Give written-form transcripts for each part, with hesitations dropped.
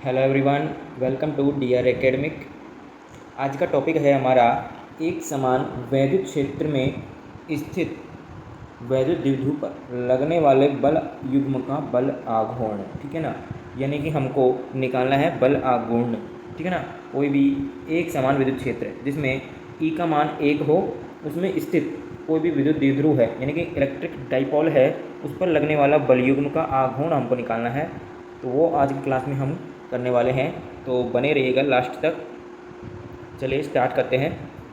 Hello everyone, welcome to DR academic. आज का topic है हमारा एक समान वैद्युत क्षेत्र में स्थित वैद्युत द्विध्रुव पर लगने वाले बल युग्म का बल आघूर्ण। ठीक है ना, यानी कि हमको निकालना है बल आघूर्ण। ठीक है ना, कोई भी एक समान विद्युत क्षेत्र जिसमें ई का मान 1 हो, उसमें स्थित कोई भी विद्युत द्विध्रुव है यानी कि इलेक्ट्रिक डाइपोल है, उस पर लगने वाला बल युग्म का आघूर्ण हमको निकालना है। तो वो आज की क्लास में हम करने वाले हैं, तो बने रहिएगा लास्ट तक। चलिए स्टार्ट करते हैं।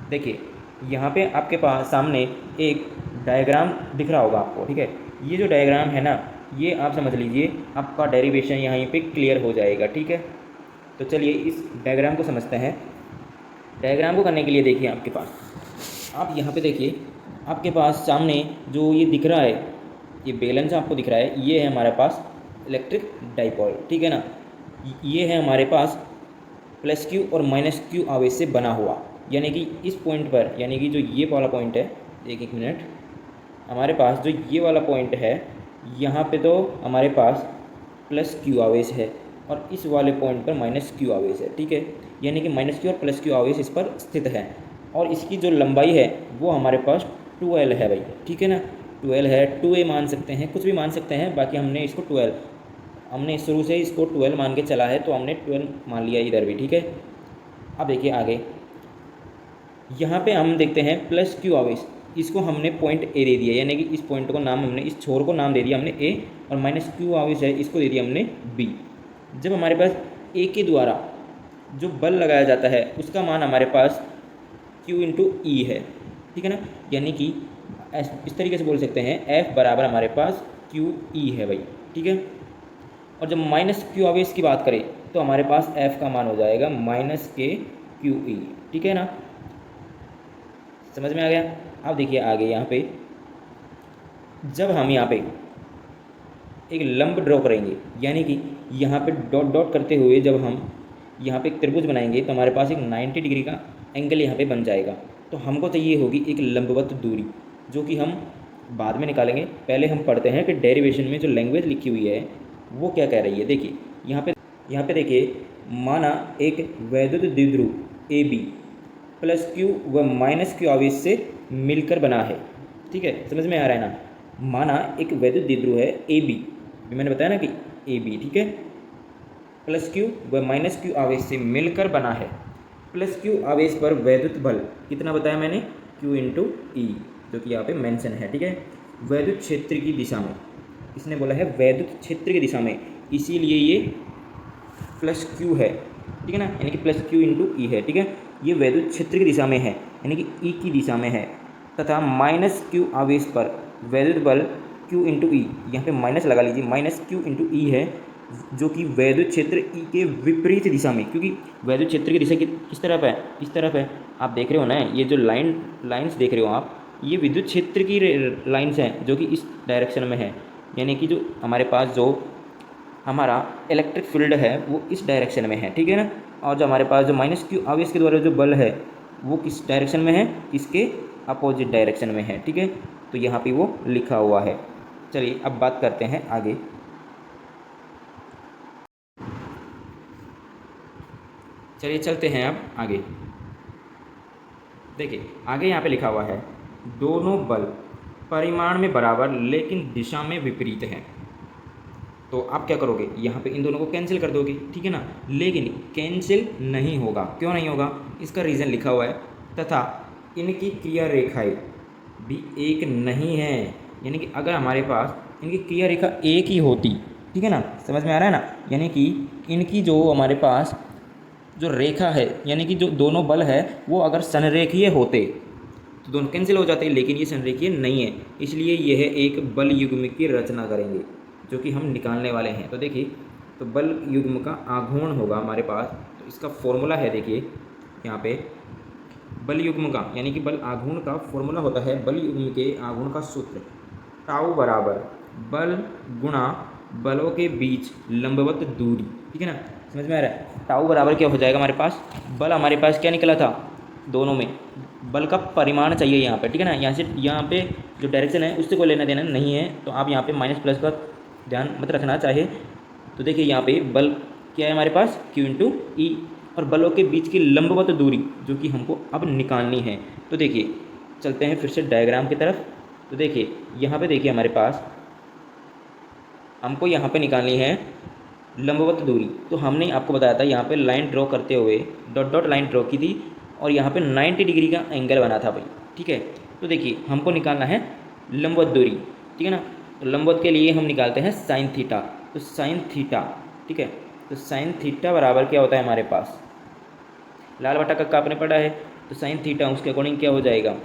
देखिए यहाँ पे आपके पास सामने एक डायग्राम दिख रहा होगा आपको। ठीक है, ये जो डायग्राम है ना, ये आप समझ लीजिए, आपका डेरिवेशन यहाँ पे क्लियर हो जाएगा। ठीक है, तो चलिए इस डायग्राम को समझते हैं। डायग्राम को करने के लिए देखिए आपके पास, आप यहाँ पे देखिए, आपके पास सामने जो ये दिख रहा है, ये बैलेंस आपको दिख रहा है, ये है हमारे पास इलेक्ट्रिक डाइपोल। ठीक है ना, ये है हमारे पास प्लस क्यू और माइनस क्यू आवेश से बना हुआ, यानी कि इस पॉइंट पर, यानी कि जो ये वाला पॉइंट है, एक मिनट, हमारे पास जो ये वाला पॉइंट है, यहाँ पे तो हमारे पास प्लस क्यू आवेश है और इस वाले पॉइंट पर माइनस क्यू आवेश है। ठीक है, यानी कि माइनस क्यू और प्लस क्यू आवेश इस पर स्थित है और इसकी जो लंबाई है वो हमारे पास 12 है भाई। ठीक है ना, 12 है, 2a मान सकते हैं, कुछ भी मान सकते हैं, बाकी हमने इसको 12, हमने शुरू से इसको 12 मान के चला है, तो हमने 12 मान लिया इधर भी। ठीक है, अब देखिए आगे, यहाँ पे हम देखते हैं प्लस क्यू आवेश, इसको हमने पॉइंट ए दे दिया, यानी कि इस पॉइंट को नाम हमने, इस छोर को नाम दे दिया हमने ए, और माइनस क्यू आवेश है इसको दे दिया हमने बी। जब हमारे पास ए के द्वारा जो बल लगाया जाता है उसका मान हमारे पास क्यू इंटू ई है। ठीक है ना, यानी कि इस तरीके से बोल सकते हैं, एफ बराबर हमारे पास क्यू ई है भाई। ठीक है, और जब माइनस क्यू आवेश की बात करें तो हमारे पास एफ का मान हो जाएगा माइनस के क्यू ई। ठीक है ना, समझ में आ गया। अब देखिए आगे, यहाँ पे जब हम यहाँ पे एक लंब ड्रॉ करेंगे, यानी कि यहाँ पे डॉट डॉट करते हुए जब हम यहाँ पे एक त्रिभुज बनाएंगे तो हमारे पास एक 90 डिग्री का एंगल यहाँ पे बन जाएगा। तो हमको चाहिए होगी एक लंबवत दूरी, जो कि हम बाद में निकालेंगे। पहले हम पढ़ते हैं कि डेरिवेशन में जो लैंग्वेज लिखी हुई है वो क्या कह रही है। देखिए यहाँ पे देखिए, माना एक वैद्युत द्विध्रुव ए बी प्लस क्यू व माइनस क्यू आवेश से मिलकर बना है। ठीक है, समझ में आ रहा है ना। माना एक वैद्युत द्विध्रुव है ए बी, मैंने बताया ना कि ए बी, ठीक है, प्लस क्यू व माइनस क्यू आवेश से मिलकर बना है। प्लस क्यू आवेश पर वैद्युत बल कितना बताया मैंने, क्यू इंटू ई, जो कि यहाँ पे मेंशन है। ठीक है, वैद्युत क्षेत्र की दिशा में, इसने बोला है वैद्युत क्षेत्र की दिशा में, इसीलिए ये प्लस क्यू है। ठीक है ना, यानी कि प्लस क्यू इंटू ई है। ठीक है, ये वैद्युत क्षेत्र की दिशा में है, यानी कि ई की दिशा में है, तथा माइनस क्यू आवेश पर वैद्युत बल क्यू इंटू ई, यहाँ पे माइनस लगा लीजिए, माइनस क्यू इंटू ई है, जो कि वैद्युत क्षेत्र ई के विपरीत दिशा में, क्योंकि वैद्युत क्षेत्र की दिशा किस तरफ है, इस तरफ है। आप देख रहे हो ना, ये जो लाइन्स देख रहे हो आप, ये विद्युत क्षेत्र की लाइन्स हैं जो कि इस डायरेक्शन में है, यानी कि जो हमारे पास जो हमारा इलेक्ट्रिक फील्ड है वो इस डायरेक्शन में है। ठीक है ना, और जो हमारे पास जो माइनस क्यू आवेश के द्वारा जो बल है वो किस डायरेक्शन में है, इसके अपोजिट डायरेक्शन में है। ठीक है, तो यहाँ पे वो लिखा हुआ है। चलिए अब बात करते हैं आगे। चलिए चलते हैं अब आगे। देखिए आगे यहाँ पे लिखा हुआ है, दोनों बल परिमाण में बराबर लेकिन दिशा में विपरीत हैं। तो आप क्या करोगे, यहाँ पे इन दोनों को कैंसिल कर दोगे। ठीक है ना, लेकिन कैंसिल नहीं होगा। क्यों नहीं होगा, इसका रीज़न लिखा हुआ है, तथा इनकी क्रिया रेखाएं भी एक नहीं है। यानी कि अगर हमारे पास इनकी क्रिया रेखा एक ही होती, ठीक है ना, समझ में आ रहा है ना, यानी कि इनकी जो हमारे पास जो रेखा है, यानी कि जो दोनों बल है वो अगर संरेखीय होते तो दोनों कैंसिल हो जाते, लेकिन ये संरेखीय नहीं है, इसलिए यह एक बल युग्म की रचना करेंगे, जो कि हम निकालने वाले हैं। तो देखिए, तो बल युग्म का आघूर्ण होगा हमारे पास, तो इसका फॉर्मूला है, देखिए यहाँ पे बल युग्म का, यानी कि बल आघूर्ण का फॉर्मूला होता है, बल युग्म के आघूर्ण का सूत्र टाउ बराबर बल गुणा बलों के बीच लंबवत दूरी। ठीक है ना, समझ में आ रहा है। टाउ बराबर क्या हो जाएगा, हमारे पास बल, हमारे पास क्या निकला था, दोनों में बल का परिमाण चाहिए यहाँ पे। ठीक है ना, यहाँ से यहाँ पे जो डायरेक्शन है उससे कोई लेना देना नहीं है, तो आप यहाँ पे माइनस प्लस का ध्यान मत रखना चाहे। तो देखिए यहाँ पे बल क्या है हमारे पास, Q इंटू ई, और बलों के बीच की लंबवत दूरी जो कि हमको अब निकालनी है। तो देखिए चलते हैं फिर से डायग्राम की तरफ। तो देखिए यहाँ पे देखिए हमारे पास हमको यहाँ पे निकालनी है लंबवत दूरी। तो हमने आपको बताया था यहाँ पे लाइन ड्रॉ करते हुए डॉट डॉट लाइन ड्रॉ की थी और यहाँ पे 90 डिग्री का एंगल बना था भाई, ठीक है। तो देखिए हमको निकालना है लंबवत दूरी, ठीक है ना। तो लंबवत के लिए हम निकालते हैं साइन थीटा। तो साइन थीटा, ठीक है। तो साइन थीटा बराबर क्या होता है हमारे पास, लाल बटा कक्का आपने पढ़ा है। तो साइन थीटा उसके अकॉर्डिंग क्या हो जाएगा,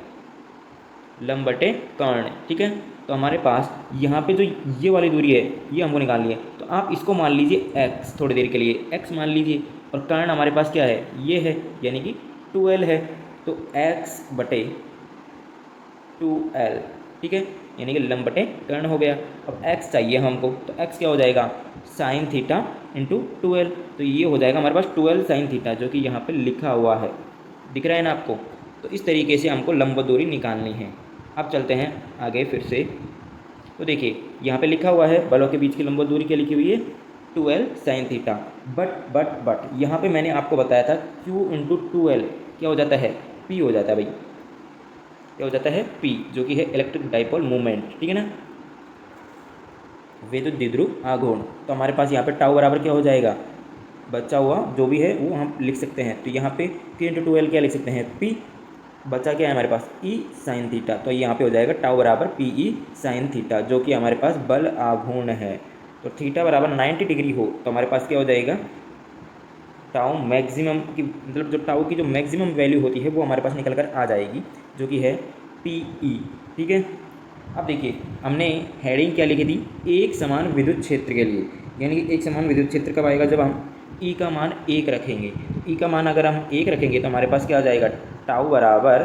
लंब बटे कर्ण, ठीक है। तो हमारे पास यहाँ पे जो ये वाली दूरी है ये हमको निकालनी है। तो आप इसको मान लीजिए x, थोड़ी देर के लिए x मान लीजिए, और कर्ण हमारे पास क्या है, ये है, यानी कि 2l है। तो x बटे 2l, ठीक है, यानी कि लंब बटे कर्ण हो गया। अब x चाहिए हमको, तो x क्या हो जाएगा, साइन थीटा इंटू 2l। तो ये हो जाएगा हमारे पास 2l साइन थीटा, जो कि यहाँ पे लिखा हुआ है, दिख रहा है ना आपको। तो इस तरीके से हमको लंब दूरी निकालनी है। अब चलते हैं आगे फिर से। तो देखिए यहाँ पे लिखा हुआ है बलों के बीच की लंब दूरी क्या लिखी हुई है, 2l साइन थीटा। बट यहाँ पे मैंने आपको बताया था q इंटू 2l क्या हो जाता है, p हो जाता है भाई, क्या हो जाता है, p, जो कि है इलेक्ट्रिक डाइपोल मूवमेंट, ठीक है ना, विद्युत द्विध्रुव आघूर्ण। तो हमारे पास यहाँ पे टाउ बराबर क्या हो जाएगा, बचा हुआ जो भी है वो हम लिख सकते हैं। तो यहाँ पे q इंटू 2l क्या लिख सकते हैं, p, बचा क्या है हमारे पास, ई साइन थीटा। तो यहाँ पे हो जाएगा टाउ बराबर पी ई साइन थीटा, जो कि हमारे पास बल आघूर्ण है। तो थीटा बराबर 90 डिग्री हो तो हमारे पास क्या हो जाएगा, टाउ मैक्सिमम की, मतलब जो टाउ की जो मैक्सिमम वैल्यू होती है वो हमारे पास निकल कर आ जाएगी, जो कि है पी ई, ठीक है। अब देखिए हमने हेडिंग क्या लिखी थी, एक समान विद्युत क्षेत्र के लिए, यानी कि एक समान विद्युत क्षेत्र कब आएगा, जब हम ई का मान 1 रखेंगे। ई का मान अगर हम 1 रखेंगे तो हमारे पास क्या आ जाएगा, टाउ बराबर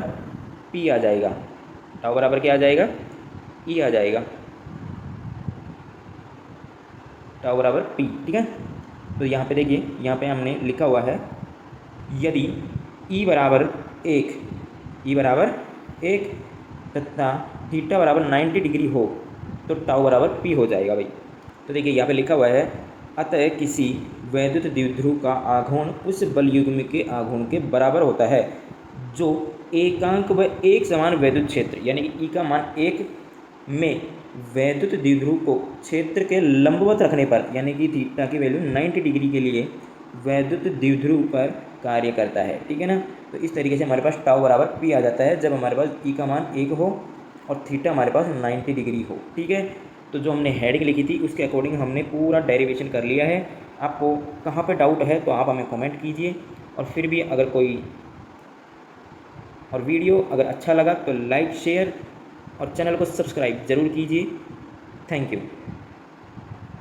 पी आ जाएगा। टाउ बराबर क्या आ जाएगा, ई आ जाएगा, टाउ बराबर पी, ठीक है। तो यहाँ पे देखिए यहाँ पे हमने लिखा हुआ है यदि ई बराबर 1, ई बराबर 1 तथा थीटा बराबर 90 डिग्री हो तो टाउ बराबर पी हो जाएगा भाई। तो देखिए यहाँ पे लिखा हुआ है अतः किसी वैद्युत द्विध्रुव का आघूर्ण उस बल युग्म के आघूर्ण के बराबर होता है जो एकांक व एक समान वैद्युत क्षेत्र, यानी कि ई का मान 1 में वैद्युत द्विध्रुव को क्षेत्र के लंबवत रखने पर, यानी कि थीटा की वैल्यू 90 डिग्री के लिए वैद्युत द्विध्रुव पर कार्य करता है, ठीक है ना। तो इस तरीके से हमारे पास टाउ बराबर पी आ जाता है जब हमारे पास ई का मान 1 हो और थीटा हमारे पास 90 डिग्री हो, ठीक है। तो जो हमने हेडिंग लिखी थी उसके अकॉर्डिंग हमने पूरा डेरिवेशन कर लिया है। आपको कहाँ पे डाउट है तो आप हमें कमेंट कीजिए, और फिर भी अगर कोई और वीडियो अगर अच्छा लगा तो लाइक शेयर और चैनल को सब्सक्राइब ज़रूर कीजिए। Thank you.